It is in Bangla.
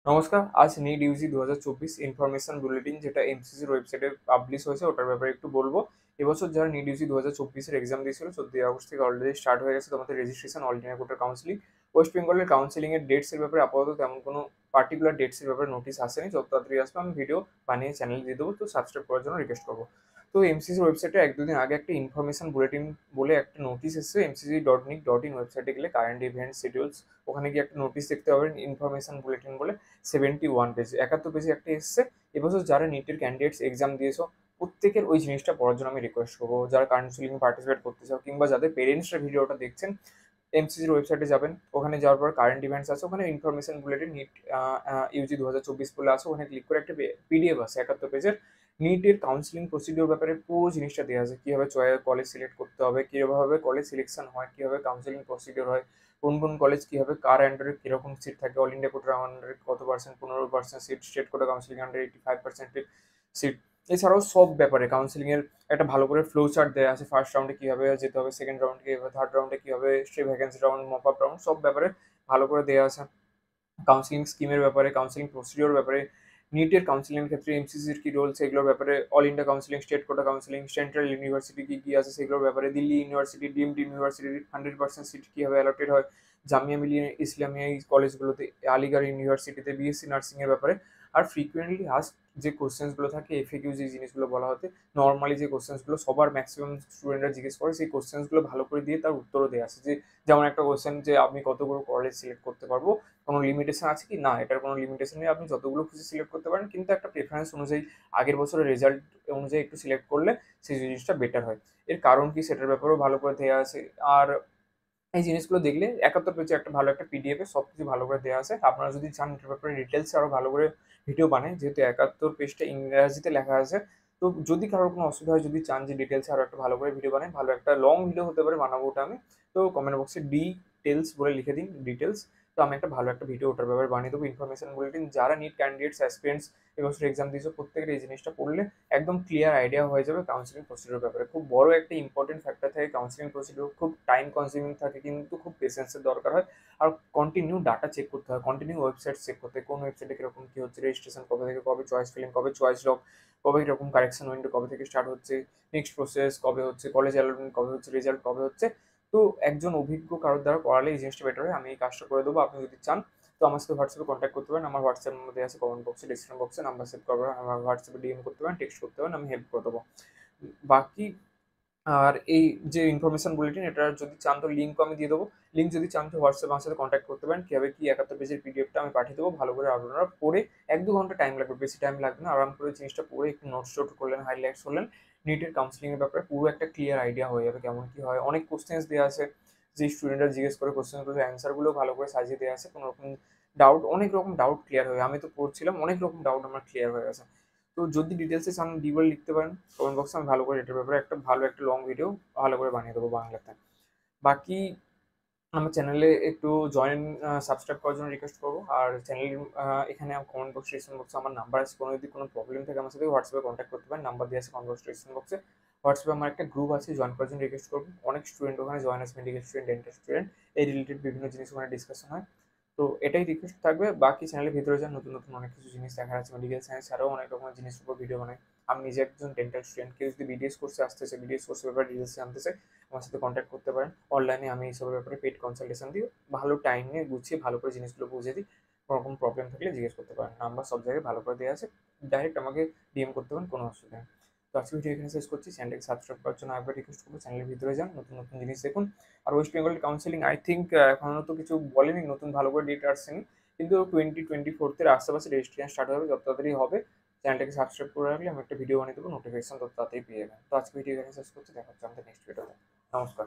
নমস্কার। আজ নিট ইউজি 2024 ইনফরমেশন বুলেটিন যেটা এমসিসির ওয়েবসাইটে পাবলিশ হয়েছে ওটার ব্যাপারে একটু বলবো। এবছর যারা নিট ইউজি 2024 এর এক্সাম দিয়েছিল 14 আগস্ট থেকে অলরেডি স্টার্ট হয়ে গেছে তোমাদের রেজিস্ট্রেশন অল ইন্ডিয়া কোটার কাউন্সিলিং। ওয়েস্ট বেঙ্গলের কাউন্সিলিং এর ডেটস এর ব্যাপারে আপাতত তেমন কোনো পার্টিকুলার ডেটস এর ব্যাপারে নোটিশ আসেনি। যত তাড়াতাড়ি আসবে আমি ভিডিও বানিয়ে চ্যানেল দিয়ে দেবো, তো সাবস্ক্রাইব করার জন্য রিকোয়েস্ট করবো। তো এমসিসির ওয়েবসাইটে এক দুদিন আগে একটা ইনফরমেশন বুলেটিন বলে একটা নোটিশ এসেছে। mcc.nic.in ওয়েবসাইটে গেলে কারেন্ট ইভেন্ট শিডিউলস ওখানে গিয়ে একটা নোটিশ দেখতে পাবেন ইনফরমেশন বুলেটিন বলে। 71 পেজ 71 পেজে একটা এসছে। এবছর যারা নিটের ক্যান্ডিডেটস এক্সাম দিয়েছো প্রত্যেকের ওই জিনিসটা পড়ার জন্য আমি রিকোয়েস্ট করবো। যারা কাউন্সিলিং পার্টিসিপেট করতে চাও কিংবা যাদের পেরেন্টসরা ভিডিওটা দেখছেন, এমসিসির ওয়েবসাইটে যাবেন, ওখানে যাওয়ার পর কারেন্ট ইভেন্টস আছে, ওখানে ইনফরমেশন বুলেটিন নিট ইউজি 2024 বলে আছে, ওখানে ক্লিক করে একটা পিডিএফ আছে 71 পেজের। নিটের কাউন্সিলিং প্রসিডিওর ব্যাপারে পুরো জিনিসটা দেওয়া আছে, কীভাবে কলেজ সিলেক্ট করতে হবে, কীভাবে কলেজ সিলেকশন হয়, কীভাবে কাউন্সিলিং প্রসিডিওর হয়, কোন কোন কলেজ কীভাবে কার আন্ডারে কীরকম সিট থাকে, অল ইন্ডিয়া কোটার আন্ডারে কত percent, 15% seat, state quota counselling আন্ডারে 85% সিট। এছাড়াও সব ব্যাপারে কাউন্সিলিং এর একটা ভালো করে ফ্লো চার্ট দেওয়া আছে। ফার্স্ট রাউন্ডে কীভাবে যেতে হবে, সেকেন্ড রাউন্ডে কীভাবে, থার্ড রাউন্ডে কীভাবে, stray vacancy round, mop up round, সব ব্যাপারে ভালো করে দেওয়া আছে। কাউন্সিলিং স্কিমের ব্যাপারে, কাউন্সিলিং প্রসিডিওর ব্যাপারে, নিটের কাউন্সিলিং ক্ষেত্রে এমসিসির কি রোল সেগুলোর ব্যাপারে, all India counselling, state quota counselling, central university কি কি আছে সেগুলোর ব্যাপারে, দিল্লি ইউনিভার্সিটি, ডিমড ইউনিভার্সিটির 100% সিট কীভাবে অ্যালটেড হয়, জামিয়া মিলিয়া ইসলামিয়া এই কলেজগুলোতে, আলিগড় ইউনিভার্সিটিতে বিএসসি নার্সিং এর ব্যাপারে। আর ফ্রিকুয়েন্টলি আস্ক যে কোশ্চেন্সগুলো থাকে, এফএকিউ যে জিনিসগুলো বলা হতে, নর্মালি যে কোশ্চেন্সগুলো সবার ম্যাক্সিমাম স্টুডেন্টরা জিজ্ঞেস করে, সেই কোশ্চেন্সগুলো ভালো করে দিয়ে তার উত্তরও দেওয়া আছে। যে যেমন একটা কোশ্চেন যে আমি কতগুলো কলেজ সিলেক্ট করতে পারবো, কোনো লিমিটেশন আছে কি? না, এটার কোনো লিমিটেশন নেই। আপনি যতগুলো খুশি সিলেক্ট করতে পারেন, কিন্তু একটা প্রেফারেন্স অনুযায়ী আগের বছরের রেজাল্ট অনুযায়ী একটু সিলেক্ট করলে সেই জিনিসটা বেটার হয়। এর কারণ কি সেটার ব্যাপারেও ভালো করে দেওয়া আছে। আর এই জিনিসগুলো দেখলে 71 পেজে একটা ভালো একটা পিডিএফে সবকিছু ভালো করে দেওয়া আছে। আপনারা যদি চান এটার ব্যাপারে ডিটেলস আরো ভালো করে ভিডিও বানাই, যেহেতু 71 পেজটা ইংরাজিতে লেখা আছে। তো যদি কারোর কোনো অসুবিধা হয়, যদি চান যে ডিটেলস আরো একটা ভালো করে ভিডিও বানাই, ভালো একটা লং ভিডিও হতে পারে, বানাবো ওটা আমি। তো কমেন্ট বক্সে ডিটেলস বলে লিখে দিন, ডিটেলস। তো আমি একটা ভালো একটা ভিডিও ওটার ব্যাপারে বানিয়ে দেবো। ইনফরমেশন বুলেটিন যারা নিট ক্যান্ডিডেটস অ্যাসপিরেন্টস এবছর এক্সাম দিয়েছে প্রত্যেকের এই জিনিসটা পড়লে একদম ক্লিয়ার আইডিয়া হয়ে যাবে কাউন্সিলিং প্রসিডিওর ব্যাপারে। খুব বড় একটা ইম্পর্টেন্ট ফ্যাক্টর থাকে কাউন্সিলিং প্রসিডিওর, খুব টাইম কনজিউমিং থাকে, কিন্তু খুব পেশেন্সের দরকার হয়। আর কন্টিনিউ ডাটা চেক করতে হয়, কন্টিনিউ ওয়েবসাইট চেক করতে হয়, কোন ওয়েবসাইটে কিরকম কি হচ্ছে, রেজিস্ট্রেশন কবে থেকে কবে, চয়েস ফিলিং কবে, চয়েস লক কবে, কিরকম কারেকশন উইন্ডো কবে থেকে স্টার্ট হচ্ছে, নেক্সট প্রসেস কবে হচ্ছে, কলেজ অ্যালটমেন্ট কবে হচ্ছে, রেজাল্ট কবে হচ্ছে। তো একজন অভিজ্ঞ কারোর দ্বারা করালে এই জিনিসটা বেটার হয়। আমি এই কাজটা করে দেবো। আপনি যদি চান তো আমার সাথে হোয়াটসঅ্যাপে কন্ট্যাক্ট করতে পারেন। আমার হোয়াটসঅ্যাপ মধ্যে আছে, কমেন্ট বক্সে, ডিসক্রিপশন বক্সে নাম্বার সেভ করবেন, আমার হোয়াটসঅ্যাপে ডিএম করতে পারেন, টেক্সট করতে পারেন, আমি হেল্প করে দেবো। বাকি আর এই যে ইনফরমেশন বুলেটিন এটা যদি চান তো লিঙ্কও আমি দিয়ে দেবো। লিঙ্ক যদি চান তো হোয়াটসঅ্যাপে আমার সাথে কন্ট্যাক্ট করতে পারেন। কীভাবে কি 71 পেজের পিডিএফটা আমি পাঠিয়ে দেবো, ভালো করে আপনারা পড়ে 1-2 ঘন্টা টাইম লাগবে, বেশি টাইম লাগবে না। আরাম করে জিনিসটা পড়ে একটু নোটস টোট করলেন, হাইলাইটস করলেন, নিটের কাউন্সিলিংয়ের ব্যাপারে পুরো একটা ক্লিয়ার আইডিয়া হয়ে যাবে কেমন কি হয়। অনেক কোশ্চেন্স দেওয়া আছে, যে স্টুডেন্টরা জিজ্ঞেস করে কোশ্চেনগুলোর অ্যান্সারগুলো ভালো করে সাজিয়ে দেওয়া আছে। কোনো রকম ডাউট, অনেক রকম ডাউট ক্লিয়ার হয়ে, আমি তো পড়ছিলাম, অনেক রকম ডাউট আমার ক্লিয়ার হয়ে গেছে। তো যদি ডিটেলসে চান ডিটেল লিখতে পারেন কমেন্ট বক্সে, আমি ভালো করে এটার ব্যাপারে একটা ভালো একটা লং ভিডিও ভালো করে বানিয়ে দেবো বাংলাতে। বাকি আমার চ্যানেলে একটু জয়েন সাবস্ক্রাইব করার জন্য রিকোয়েস্ট করবো। আর চ্যানেল এখানে কমেন্ট বক্স, ডিসক্রিপশন বক্সে আমার নাম্বার আছে, কোনো যদি কোনো প্রবলেম থাকে আমার সাথে হোয়াটসঅ্যাপে কন্ট্যাক্ট করতে পারেন, নাম্বার দিয়ে আছে কমেন্ট বক্স, ডিসক্রিপশন বক্সে। হোয়াটসঅ্যাপে আমার একটা গ্রুপ আছে, জয়েন করার জন্য রিকোয়েস্ট করবো। অনেক স্টুডেন্ট ওখানে জয়েন আছে, মেডিকেল স্টুডেন্ট, ডেন্টাল স্টুডেন্ট, এই রিলেটেড বিভিন্ন জিনিস ওখানে ডিসকাশন হয়। তো এটাই রিকোয়েস্ট থাকবে। বাকি চ্যানেলের ভিতরে যান, নতুন নতুন অনেক কিছু জিনিস দেখার আছে, মেডিকেল সায়েন্স ছাড়াও অনেক রকমের জিনিসের উপর ভিডিও বানাই। আমি নিজে একজন ডেন্টাল স্টুডেন্ট, কেউ যদি বিডিএস কোর্সে আসতেছে, বিডিএস কোর্সের ব্যাপারে ডিটেলস জানতে চাই, আমার সাথে কন্ট্যাক্ট করতে পারেন। অনলাইনে আমি এইসবের ব্যাপারে পেড কনসালটেশন দিই, ভালো টাইম নিয়ে গুছিয়ে ভালো করে জিনিসগুলো বুঝিয়ে দিই। কোনো রকম প্রবলেম থাকলে জিজ্ঞেস করতে পারেন, নাম্বার সব জায়গায় ভালো করে দেওয়া আছে, ডাইরেক্ট আমাকে ডিএম করতে পারেন, কোনো অসুবিধা নেই। তো আজকে ভিডিও এখানে শেষ করছি। চ্যানেলটাকে সাবস্ক্রাইব করার জন্য একবার রিকোয়েস্ট করবো, চ্যানেলের ভিতরে যান, নতুন নতুন জিনিস দেখুন। আর ওয়েস্ট বেঙ্গলের কাউন্সিলিং আই থিঙ্ক এখনও তো কিছু বলেনি, নতুন ভালো করে ডেট আসছেনি, কিন্তু 2024 আশেপাশে রেজিস্ট্রেশন স্টার্ট হবে, যত তাড়াতাড়ি হবে চ্যানেলটাকে সাবস্ক্রাইব করে রাখলে আমি একটা ভিডিও বানিয়ে দেবো, নোটিফিকেশন তত তাড়াতাড়ি পেয়ে যাবেন। তো আজকে ভিডিও এখানে শেষ করছি, দেখা হচ্ছে আমাদের নেক্সট ভিডিওতে। নমস্কার।